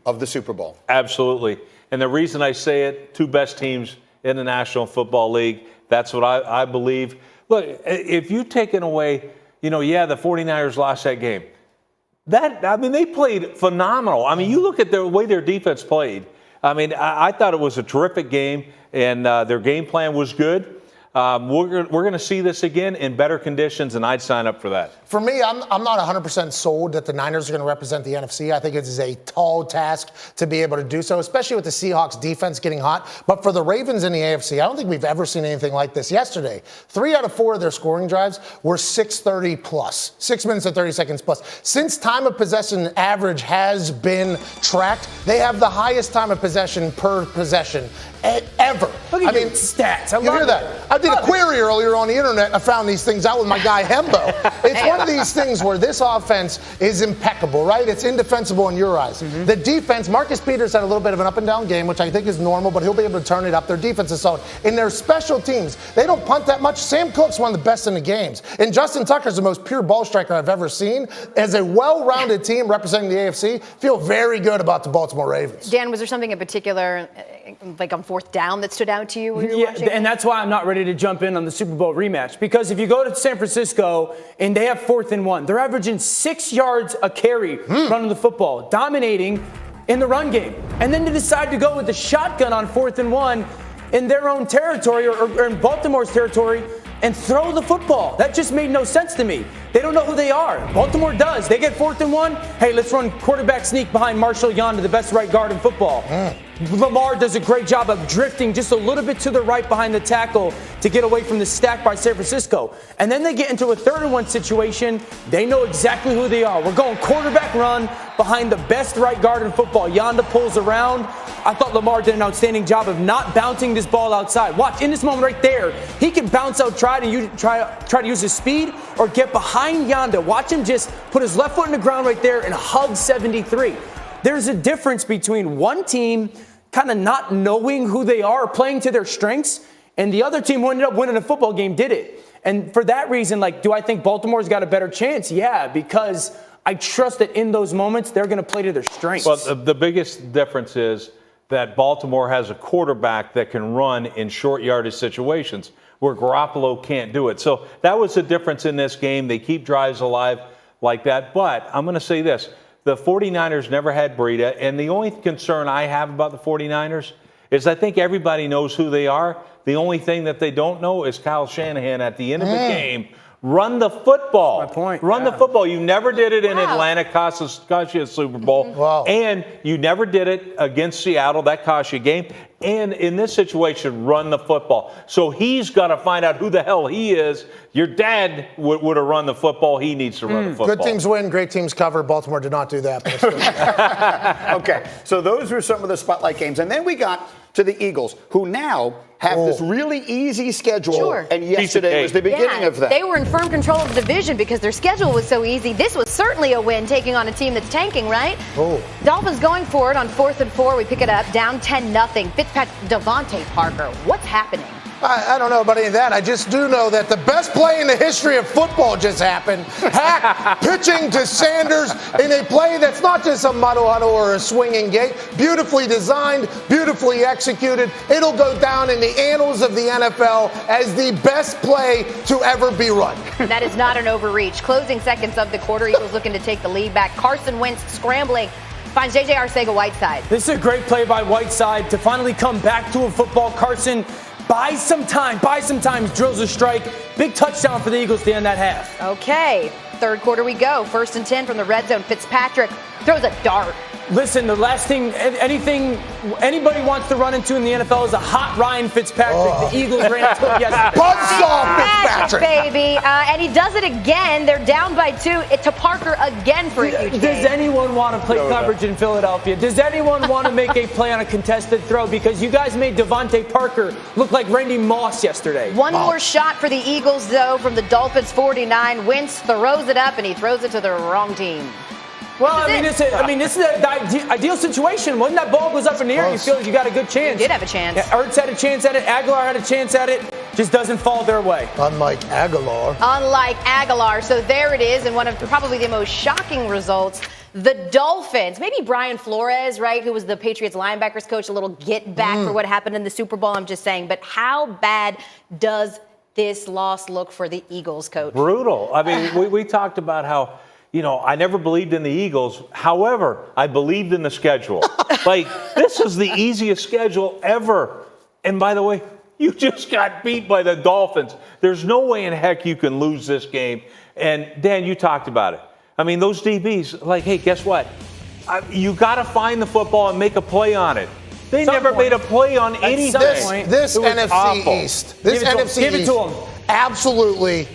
of the Super Bowl. Absolutely. And the reason I say it, two best teams in the National Football League, that's what I believe. Look, if you've taken away, the 49ers lost that game. They played phenomenal. You look at the way their defense played. I thought it was a terrific game, and their game plan was good. We're going to see this again in better conditions, and I'd sign up for that. For me, I'm not 100% sold that the Niners are going to represent the NFC. I think it is a tall task to be able to do so, especially with the Seahawks defense getting hot. But for the Ravens in the AFC, I don't think we've ever seen anything like this. Yesterday, 3 out of 4 of their scoring drives were 6:30 plus, 6 minutes and 30 seconds plus. Since time of possession average has been tracked, they have the highest time of possession per possession ever. Look at stats. You hear that? I did a query earlier on the internet and I found these things out with my guy Hembo. It's one of these things where this offense is impeccable, right? It's indefensible in your eyes. Mm-hmm. The defense, Marcus Peters had a little bit of an up and down game, which I think is normal, but he'll be able to turn it up. Their defense is solid. In their special teams, they don't punt that much. Sam Cook's one of the best in the games. And Justin Tucker's the most pure ball striker I've ever seen. As a well-rounded team representing the AFC, feel very good about the Baltimore Ravens. Dan, was there something in particular, like on fourth down, that stood out to you when you were watching? And that's why I'm not ready to jump in on the Super Bowl rematch. Because if you go to San Francisco and they have 4th and 1, they're averaging 6 yards a carry running the football, dominating in the run game. And then to decide to go with the shotgun on 4th and 1 in their own territory or in Baltimore's territory and throw the football. That just made no sense to me. They don't know who they are. Baltimore does. They get 4th and 1. Hey, let's run quarterback sneak behind Marshall Yonda, the best right guard in football. Lamar does a great job of drifting just a little bit to the right behind the tackle to get away from the stack by San Francisco. And then they get into a 3rd and 1 situation. They know exactly who they are. We're going quarterback run behind the best right guard in football. Yonda pulls around. I thought Lamar did an outstanding job of not bouncing this ball outside. Watch, in this moment right there, he can bounce out, try to use his speed or get behind Yonda. Watch him just put his left foot in the ground right there and hug 73. There's a difference between one team kind of not knowing who they are, playing to their strengths, and the other team who ended up winning a football game did it. And for that reason, do I think Baltimore's got a better chance? Yeah, because I trust that in those moments, they're going to play to their strengths. Well, the biggest difference is that Baltimore has a quarterback that can run in short yardage situations where Garoppolo can't do it. So that was the difference in this game. They keep drives alive like that. But I'm going to say this. The 49ers never had Breida, and the only concern I have about the 49ers is I think everybody knows who they are. The only thing that they don't know is Kyle Shanahan at the end of the game. Run the football. That's my point. Run the football. You never did it in Atlanta, cost you a Super Bowl. Wow. And you never did it against Seattle. That cost you a game. And in this situation, run the football. So he's got to find out who the hell he is. Your dad would have run the football. He needs to run the football. Good teams win, great teams cover. Baltimore did not do that. Okay, so those were some of the spotlight games. And then we got to the Eagles, who now have this really easy schedule. Sure. And yesterday was the beginning of that. They were in firm control of the division because their schedule was so easy. This was certainly a win, taking on a team that's tanking, right? Dolphins going for it on 4th and 4. We pick it up, down 10-0. Fitzpatrick, Devontae Parker. What's happening? I don't know about any of that. I just do know that the best play in the history of football just happened. Hack pitching to Sanders in a play that's not just a muddle huddle or a swinging gate. Beautifully designed, beautifully executed. It'll go down in the annals of the NFL as the best play to ever be run. That is not an overreach. Closing seconds of the quarter, Eagles looking to take the lead back. Carson Wentz scrambling. Finds J.J. Arcega-Whiteside. This is a great play by Whiteside to finally come back to a football. Carson buys some time, drills a strike. Big touchdown for the Eagles to end that half. Okay, 3rd quarter we go. 1st and 10 from the red zone. Fitzpatrick throws a dart. Listen, the last thing anybody wants to run into in the NFL is a hot Ryan Fitzpatrick. The Eagles ran into him yesterday. Buzzsaw Fitzpatrick. Baby. And he does it again. They're down by 2. It's to Parker again for a huge Does game. anyone want to play coverage in Philadelphia? Does anyone want to make a play on a contested throw? Because you guys made Devontae Parker look like Randy Moss yesterday. One more shot for the Eagles, though, from the Dolphins 49. Wentz throws it up, and he throws it to the wrong team. Well, this is the ideal situation. When that ball goes up in the air, you feel like you got a good chance. You did have a chance. Yeah, Ertz had a chance at it. Aguilar had a chance at it. Just doesn't fall their way. Unlike Aguilar. So there it is, and one of probably the most shocking results. The Dolphins, maybe Brian Flores, right, who was the Patriots linebackers coach, a little get back for what happened in the Super Bowl, I'm just saying. But how bad does this loss look for the Eagles, coach? Brutal. I mean, we talked about how, I never believed in the Eagles. However, I believed in the schedule. Like, this is the easiest schedule ever. And by the way, you just got beat by the Dolphins. There's no way in heck you can lose this game. And Dan, you talked about it. I mean, those DBs, like, hey, guess what? You got to find the football and make a play on it. They never made a play on anything. This NFC awful. East, this NFC give it East to 'em. absolutely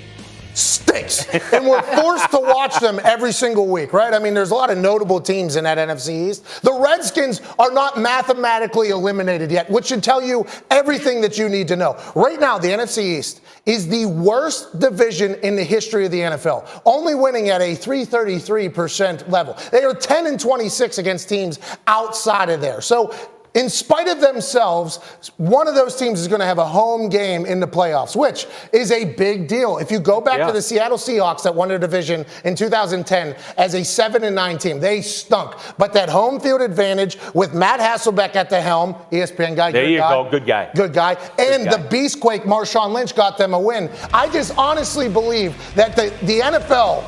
stinks. And we're forced to watch them every single week, right? I mean, there's a lot of notable teams in that NFC East. The Redskins are not mathematically eliminated yet, which should tell you everything that you need to know. Right now, the NFC East is the worst division in the history of the NFL, only winning at a 333% level. They are 10-26 against teams outside of there. So, in spite of themselves, one of those teams is going to have a home game in the playoffs, which is a big deal. If you go back to the Seattle Seahawks that won their division in 2010 as a 7-9 team, they stunk. But that home field advantage with Matt Hasselbeck at the helm, ESPN guy, there you go, good guy. Good guy. And the Beastquake Marshawn Lynch got them a win. I just honestly believe that the NFL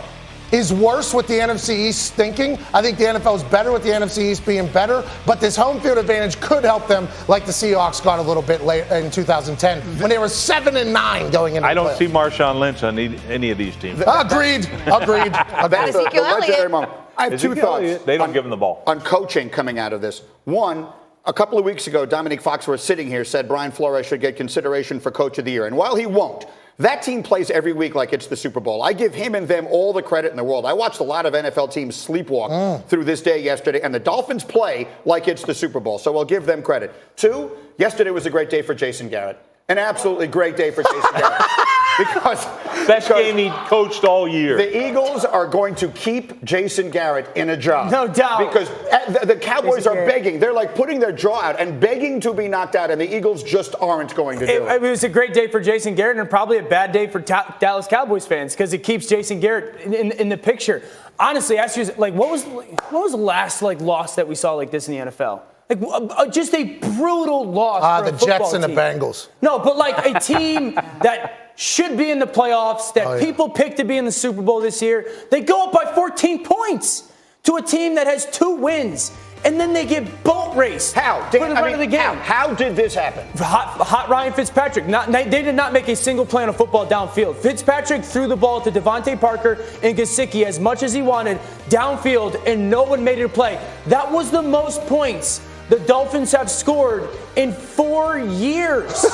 is worse with the NFC East stinking. I think the NFL is better with the NFC East being better, but this home field advantage could help them like the Seahawks got a little bit late in 2010 when they were 7-9 going into I the don't playoffs. see Marshawn Lynch on any of these teams. Agreed. That's the legendary moment. I have two thoughts. They don't give him the ball. On coaching coming out of this. One, a couple of weeks ago, Dominique Foxworth sitting here said Brian Flores should get consideration for Coach of the Year. And while he won't, that team plays every week like it's the Super Bowl. I give him and them all the credit in the world. I watched a lot of NFL teams sleepwalk through this day yesterday, and the Dolphins play like it's the Super Bowl, so I'll give them credit. Two, yesterday was a great day for Jason Garrett. An absolutely great day for Jason Garrett. Because best game he coached all year. The Eagles are going to keep Jason Garrett in a job. No doubt. Because the Cowboys are begging. They're like putting their jaw out and begging to be knocked out, and the Eagles just aren't going to do it. It was a great day for Jason Garrett and probably a bad day for Dallas Cowboys fans because it keeps Jason Garrett in the picture. Honestly, ask you, like, what was the last loss that we saw like this in the NFL? Like just a brutal loss. For The a football Jets and team. the Bengals. No, but like a team that should be in the playoffs, that people picked to be in the Super Bowl this year, they go up by 14 points to a team that has 2 wins. And then they get boat raced How? for the rest of the game. How did this happen? Hot Ryan Fitzpatrick. They did not make a single play on a football downfield. Fitzpatrick threw the ball to Devontae Parker and Gesicki as much as he wanted downfield, and no one made it a play. That was the most points the Dolphins have scored in 4 years.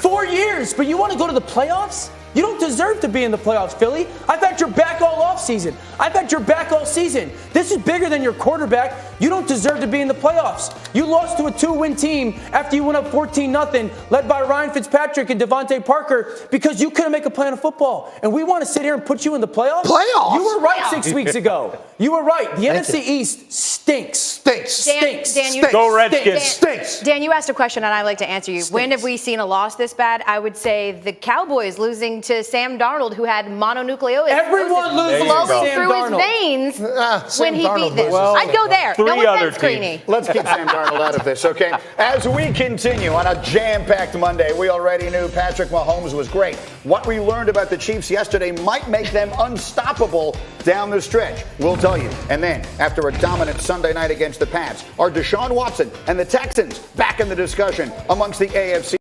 4 years, but you want to go to the playoffs? You don't deserve to be in the playoffs, Philly. I've had your back all offseason. I've had your back all season. This is bigger than your quarterback. You don't deserve to be in the playoffs. You lost to a 2-win team after you went up 14-0, led by Ryan Fitzpatrick and Devontae Parker, because you couldn't make a play on a football. And we want to sit here and put you in the playoffs? Playoffs? You were right 6 weeks ago. You were right. The NFC East stinks. Dan, Go Redskins. Stinks. Dan, you asked a question and I'd like to answer you. When have we seen a loss this bad? I would say the Cowboys losing to Sam Darnold, who had mononucleosis. Everyone loses flowing to Sam through Darnold. his veins Sam when he Darnold beat this. loses. I'd go there. No 3 other offense, Greeny. teams. Let's keep Sam Darnold out of this, okay? As we continue on a jam-packed Monday, we already knew Patrick Mahomes was great. What we learned about the Chiefs yesterday might make them unstoppable down the stretch. We'll tell you. And then, after a dominant Sunday night against the Pats, are Deshaun Watson and the Texans back in the discussion amongst the AFC?